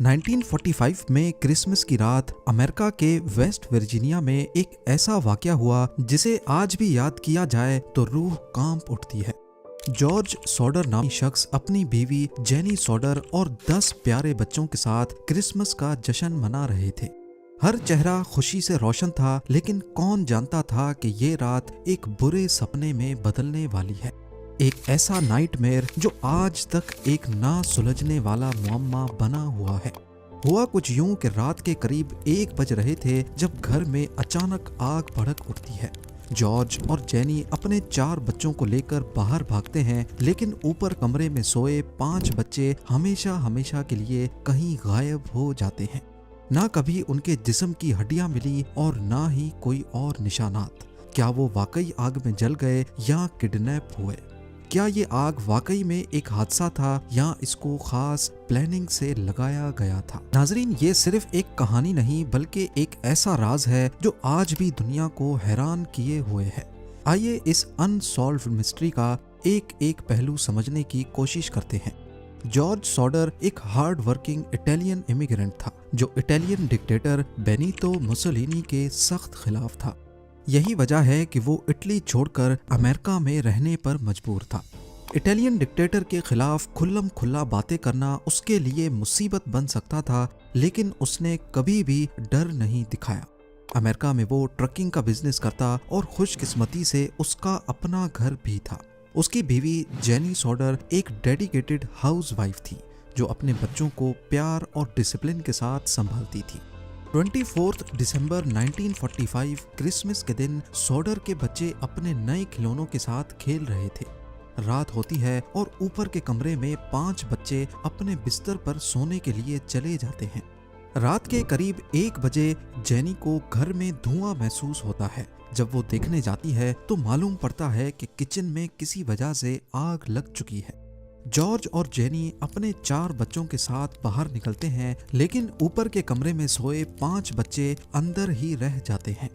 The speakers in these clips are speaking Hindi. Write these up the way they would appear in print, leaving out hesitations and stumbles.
1945 में क्रिसमस की रात अमेरिका के वेस्ट वर्जीनिया में एक ऐसा वाकया हुआ जिसे आज भी याद किया जाए तो रूह कांप उठती है। जॉर्ज सॉडर नामी शख्स अपनी बीवी जेनी सॉडर और 10 प्यारे बच्चों के साथ क्रिसमस का जश्न मना रहे थे। हर चेहरा खुशी से रोशन था, लेकिन कौन जानता था कि ये रात एक बुरे सपने में बदलने वाली है। एक ऐसा नाइटमेयर जो आज तक एक ना सुलझने वाला मुअम्मा बना हुआ है। हुआ कुछ यूं कि रात के करीब 1 बज रहे थे जब घर में अचानक आग भड़क उठती है। जॉर्ज और जेनी अपने 4 बच्चों को लेकर बाहर भागते हैं, लेकिन ऊपर कमरे में सोए 5 बच्चे हमेशा हमेशा के लिए कहीं गायब हो जाते हैं। ना कभी उनके जिस्म की हड्डियां मिली और ना ही कोई और निशानात। क्या वो वाकई आग में जल गए या किडनैप हुए? क्या ये आग वाकई में एक हादसा था या इसको खास प्लानिंग से लगाया गया था? नाजरीन, ये सिर्फ एक कहानी नहीं बल्कि एक ऐसा राज है जो आज भी दुनिया को हैरान किए हुए है। आइए इस अनसॉल्व्ड मिस्ट्री का एक एक पहलू समझने की कोशिश करते हैं। जॉर्ज सॉडर एक हार्ड वर्किंग इटालियन इमिग्रेंट था जो इटालियन डिक्टेटर बेनितो मुसोलिनी के सख्त खिलाफ था। यही वजह है कि वो इटली छोड़कर अमेरिका में रहने पर मजबूर था। इटालियन डिक्टेटर के खिलाफ खुल्लम खुल्ला बातें करना उसके लिए मुसीबत बन सकता था, लेकिन उसने कभी भी डर नहीं दिखाया। अमेरिका में वो ट्रकिंग का बिजनेस करता और खुशकिस्मती से उसका अपना घर भी था। उसकी बीवी जेनी सॉडर एक डेडिकेटेड हाउसवाइफ थी जो अपने बच्चों को प्यार और डिसिप्लिन के साथ संभालती थी। 24 दिसंबर 1945 क्रिसमस के दिन सॉडर के बच्चे अपने नए खिलौनों के साथ खेल रहे थे। रात होती है और ऊपर के कमरे में 5 बच्चे अपने बिस्तर पर सोने के लिए चले जाते हैं। रात के करीब 1 बजे जेनी को घर में धुआं महसूस होता है। जब वो देखने जाती है तो मालूम पड़ता है कि किचन में किसी वजह से आग लग चुकी है। जॉर्ज और जेनी अपने 4 बच्चों के साथ बाहर निकलते हैं, लेकिन ऊपर के कमरे में सोए 5 बच्चे अंदर ही रह जाते हैं।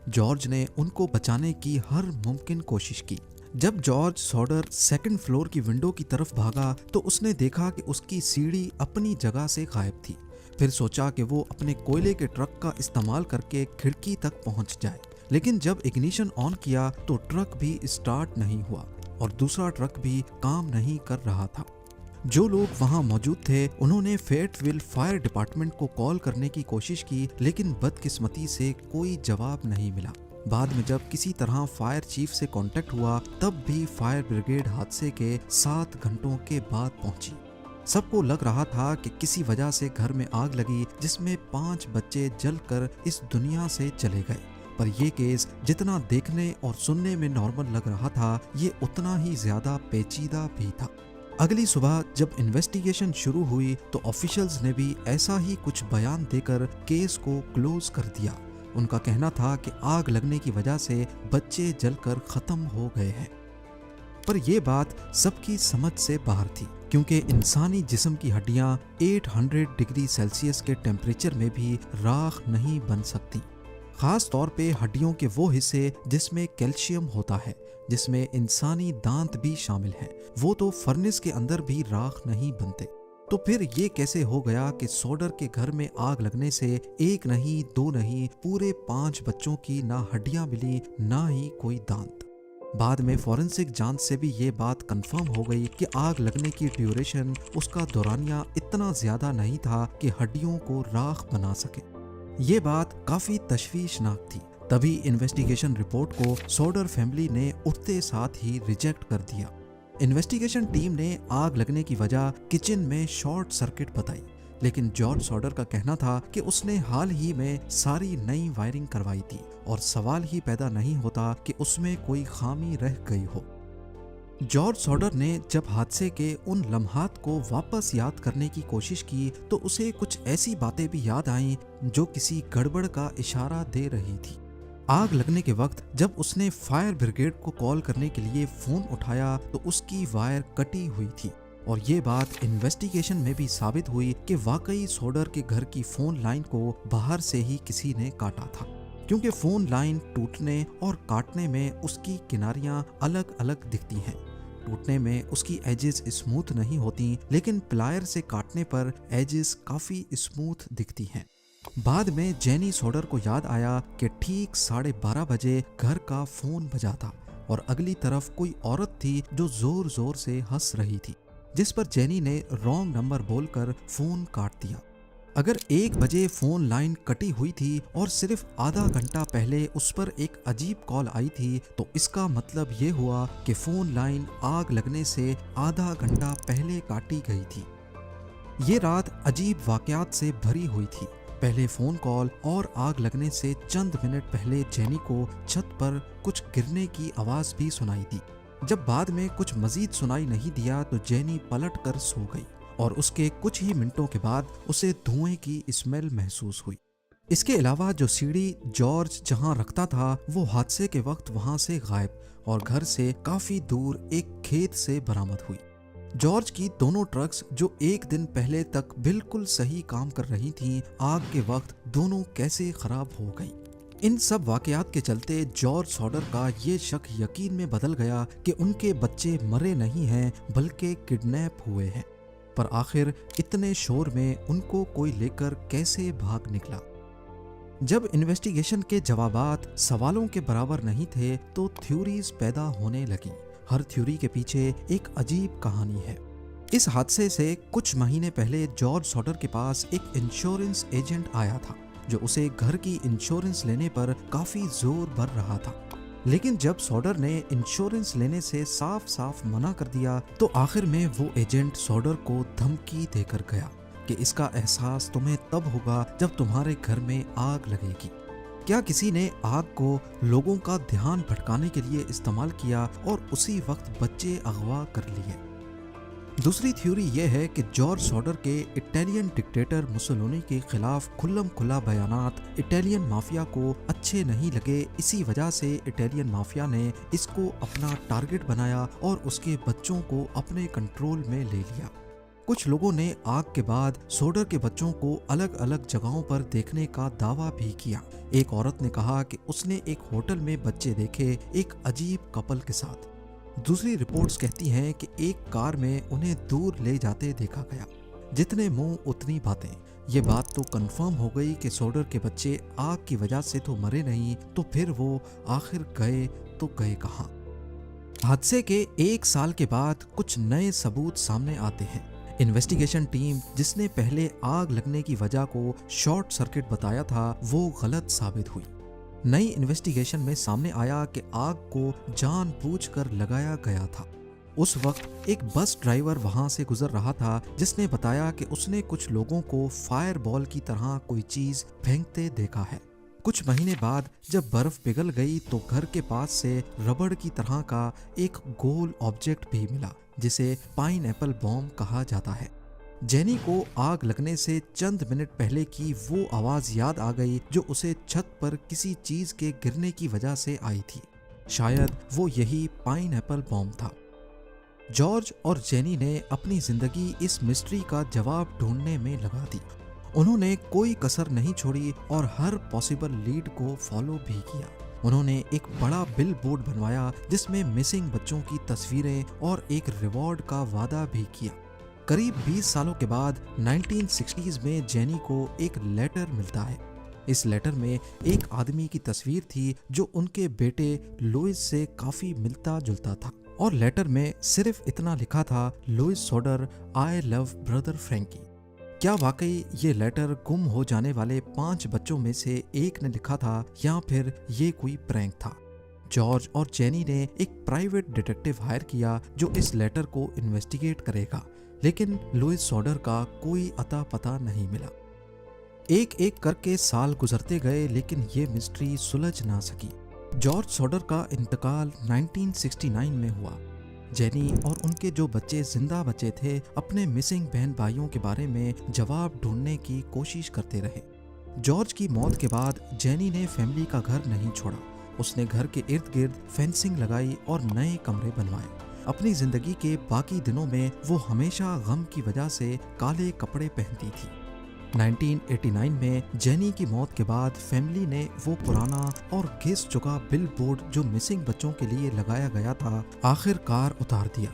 जॉर्ज ने उनको बचाने की हर मुमकिन कोशिश की। जब जॉर्ज सॉडर 2nd फ्लोर की विंडो की तरफ भागा तो उसने देखा कि उसकी सीढ़ी अपनी जगह से गायब थी। फिर सोचा कि वो अपने कोयले के ट्रक का इस्तेमाल करके खिड़की तक पहुंच जाए, लेकिन जब इग्निशन ऑन किया तो ट्रक भी स्टार्ट नहीं हुआ और दूसरा ट्रक भी काम नहीं कर रहा था। जो लोग वहां मौजूद थे उन्होंने फेयरविल फायर डिपार्टमेंट को कॉल करने की कोशिश की, लेकिन बदकिस्मती से कोई जवाब नहीं मिला। बाद में जब किसी तरह फायर चीफ से कांटेक्ट हुआ तब भी फायर ब्रिगेड हादसे के 7 घंटों के बाद पहुंची। सबको लग रहा था कि किसी वजह से घर में आग लगी जिसमें 5 बच्चे जलकर इस दुनिया से चले गए। पर यह केस जितना देखने और सुनने में नॉर्मल लग रहा था, ये उतना ही ज्यादा पेचीदा भी था। अगली सुबह जब इन्वेस्टिगेशन शुरू हुई तो ऑफिशियल्स ने भी ऐसा ही कुछ बयान देकर केस को क्लोज कर दिया। उनका कहना था कि आग लगने की वजह से बच्चे जलकर खत्म हो गए हैं। पर यह बात सबकी समझ से बाहर थी, क्योंकि इंसानी जिस्म की हड्डियां 800 डिग्री सेल्सियस के टेम्परेचर में भी राख नहीं बन सकती। खास तौर पे हड्डियों के वो हिस्से जिसमें कैल्शियम होता है, जिसमें इंसानी दांत भी शामिल हैं, वो तो फर्नेस के अंदर भी राख नहीं बनते। तो फिर ये कैसे हो गया कि सॉडर के घर में आग लगने से 1 नहीं 2 नहीं पूरे 5 बच्चों की ना हड्डियां मिली ना ही कोई दांत। बाद में फॉरेंसिक जांच से भी ये बात कंफर्म हो गई कि आग लगने की ड्यूरेशन, उसका दौरानिया इतना ज्यादा नहीं था कि हड्डियों को राख बना सके। ये बात काफी तशवीशनाक थी। तभी इन्वेस्टिगेशन रिपोर्ट को सॉडर फैमिली ने उठते साथ ही रिजेक्ट कर दिया। इन्वेस्टिगेशन टीम ने आग लगने की वजह किचन में शॉर्ट सर्किट बताई, लेकिन जॉर्ज सॉडर का कहना था कि उसने हाल ही में सारी नई वायरिंग करवाई थी और सवाल ही पैदा नहीं होता कि उसमें कोई खामी रह गई हो। जॉर्ज सॉडर ने जब हादसे के उन लम्हात को वापस याद करने की कोशिश की तो उसे कुछ ऐसी बातें भी याद आईं जो किसी गड़बड़ का इशारा दे रही थी। आग लगने के वक्त जब उसने फायर ब्रिगेड को कॉल करने के लिए फोन उठाया तो उसकी वायर कटी हुई थी, और ये बात इन्वेस्टिगेशन में भी साबित हुई कि वाकई सॉडर के घर की फोन लाइन को बाहर से ही किसी ने काटा था, क्योंकि फोन लाइन टूटने और काटने में उसकी किनारियां अलग अलग दिखती हैं। टूटने में उसकी एजेस स्मूथ नहीं होती, लेकिन प्लायर से काटने पर एजेस काफी स्मूथ दिखती हैं। बाद में जेनी सोडर को याद आया कि ठीक 12:30 बजे घर का फोन बजा था और अगली तरफ कोई औरत थी जो जोर जोर से हंस रही थी, जिस पर जेनी ने रॉन्ग नंबर बोलकर फोन काट दिया। अगर 1 बजे फोन लाइन कटी हुई थी और सिर्फ आधा घंटा पहले उस पर एक अजीब कॉल आई थी, तो इसका मतलब ये हुआ कि फोन लाइन आग लगने से आधा घंटा पहले काटी गई थी। ये रात अजीब वाकयात से भरी हुई थी। पहले फोन कॉल और आग लगने से चंद मिनट पहले जेनी को छत पर कुछ गिरने की आवाज भी सुनाई दी। जब बाद में कुछ मजीद सुनाई नहीं दिया तो जेनी पलट कर सो गई और उसके कुछ ही मिनटों के बाद उसे धुएं की स्मेल महसूस हुई। इसके अलावा जो सीढ़ी जॉर्ज जहां रखता था वो हादसे के वक्त वहां से गायब और घर से काफी दूर एक खेत से बरामद हुई। जॉर्ज की दोनों ट्रक्स जो एक दिन पहले तक बिल्कुल सही काम कर रही थीं, आग के वक्त दोनों कैसे खराब हो गई। इन सब वाकयात के चलते जॉर्ज सॉडर का ये शक यकीन में बदल गया कि उनके बच्चे मरे नहीं हैं बल्कि किडनैप हुए हैं। पर आखिर इतने शोर में उनको कोई लेकर कैसे भाग निकला। जब इन्वेस्टिगेशन के जवाबात सवालों के बराबर नहीं थे तो थ्योरीज पैदा होने लगी। हर थ्योरी के पीछे एक अजीब कहानी है। इस हादसे से कुछ महीने पहले जॉर्ज सॉडर के पास एक इंश्योरेंस एजेंट आया था जो उसे घर की इंश्योरेंस लेने पर काफी जोर भर रहा था, लेकिन जब सॉडर ने इंश्योरेंस लेने से साफ साफ मना कर दिया तो आखिर में वो एजेंट सॉडर को धमकी देकर गया कि इसका एहसास तुम्हें तब होगा जब तुम्हारे घर में आग लगेगी। क्या किसी ने आग को लोगों का ध्यान भटकाने के लिए इस्तेमाल किया और उसी वक्त बच्चे अगवा कर लिए। दूसरी थ्योरी यह है कि जॉर्ज सॉडर के इटालियन डिक्टेटर मुसोलिनी के खिलाफ खुल्लम खुला बयानात इटालियन माफिया को अच्छे नहीं लगे। इसी वजह से इटालियन माफिया ने इसको अपना टारगेट बनाया और उसके बच्चों को अपने कंट्रोल में ले लिया। कुछ लोगों ने आग के बाद सोडर के बच्चों को अलग अलग जगहों पर देखने का दावा भी किया। एक औरत ने कहा कि उसने एक होटल में बच्चे देखे एक अजीब कपल के साथ। दूसरी रिपोर्ट्स कहती हैं कि एक कार में उन्हें दूर ले जाते देखा गया। जितने मुंह उतनी बातें। ये बात तो कंफर्म हो गई कि सोडर के बच्चे आग की वजह से तो मरे नहीं, तो फिर वो आखिर गए तो गए कहाँ। हादसे के 1 साल के बाद कुछ नए सबूत सामने आते हैं। इन्वेस्टिगेशन टीम जिसने पहले आग लगने की वजह को शॉर्ट सर्किट बताया था वो गलत साबित हुई। नई इन्वेस्टिगेशन में सामने आया कि आग को जानबूझकर लगाया गया था। उस वक्त एक बस ड्राइवर वहां से गुजर रहा था जिसने बताया कि उसने कुछ लोगों को फायर बॉल की तरह कोई चीज फेंकते देखा है। कुछ महीने बाद जब बर्फ पिघल गई तो घर के पास से रबड़ की तरह का एक गोल ऑब्जेक्ट भी मिला जिसे पाइनएप्पल बॉम्ब कहा जाता है। जेनी को आग लगने से चंद मिनट पहले की वो आवाज याद आ गई जो उसे छत पर किसी चीज के गिरने की वजह से आई थी। शायद वो यही पाइनएप्पल बॉम्ब था। जॉर्ज और जेनी ने अपनी जिंदगी इस मिस्ट्री का जवाब ढूंढने में लगा दी। उन्होंने कोई कसर नहीं छोड़ी और हर पॉसिबल लीड को फॉलो भी किया। उन्होंने एक बड़ा बिल बोर्ड बनवाया जिसमें मिसिंग बच्चों की तस्वीरें और एक रिवॉर्ड का वादा भी किया। करीब 20 सालों के बाद 1960s में जेनी को एक लेटर मिलता है। इस लेटर में एक आदमी की तस्वीर थी जो उनके बेटे लुइस से काफी मिलता जुलता था और लेटर में सिर्फ इतना लिखा था, लुइस सॉडर, आई लव ब्रदर फ्रैंकी। क्या वाकई ये लेटर गुम हो जाने वाले 5 बच्चों में से एक ने लिखा था या फिर ये कोई प्रैंक था? जॉर्ज और जेनी ने एक प्राइवेट डिटेक्टिव हायर किया जो इस लेटर को इन्वेस्टिगेट करेगा, लेकिन लुइस सॉडर का कोई अता पता नहीं मिला। एक एक करके साल गुजरते गए लेकिन ये मिस्ट्री सुलझ ना सकी। जॉर्ज सॉडर का इंतकाल 1969 में हुआ। जेनी और उनके जो बच्चे जिंदा बचे थे अपने मिसिंग बहन भाइयों के बारे में जवाब ढूंढने की कोशिश करते रहे। जॉर्ज की मौत के बाद जेनी ने फैमिली का घर नहीं छोड़ा। उसने घर के इर्द गिर्द फेंसिंग लगाई और नए कमरे बनवाए। अपनी जिंदगी के बाकी दिनों में वो हमेशा गम की वजह से काले कपड़े पहनती थी। 1989 में जेनी की मौत के बाद फैमिली ने वो पुराना और घिस चुका बिल बोर्ड जो मिसिंग बच्चों के लिए लगाया गया था आखिरकार उतार दिया।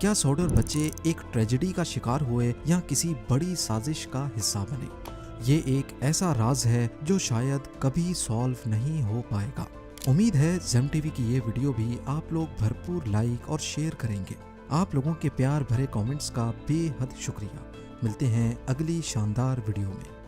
क्या सॉडर बच्चे एक ट्रेजेडी का शिकार हुए या किसी बड़ी साजिश का हिस्सा बने? ये एक ऐसा राज है जो शायद कभी सॉल्व नहीं हो पाएगा। उम्मीद है जेम टीवी की ये वीडियो भी आप लोग भरपूर लाइक और शेयर करेंगे। आप लोगों के प्यार भरे कमेंट्स का बेहद शुक्रिया। मिलते हैं अगली शानदार वीडियो में।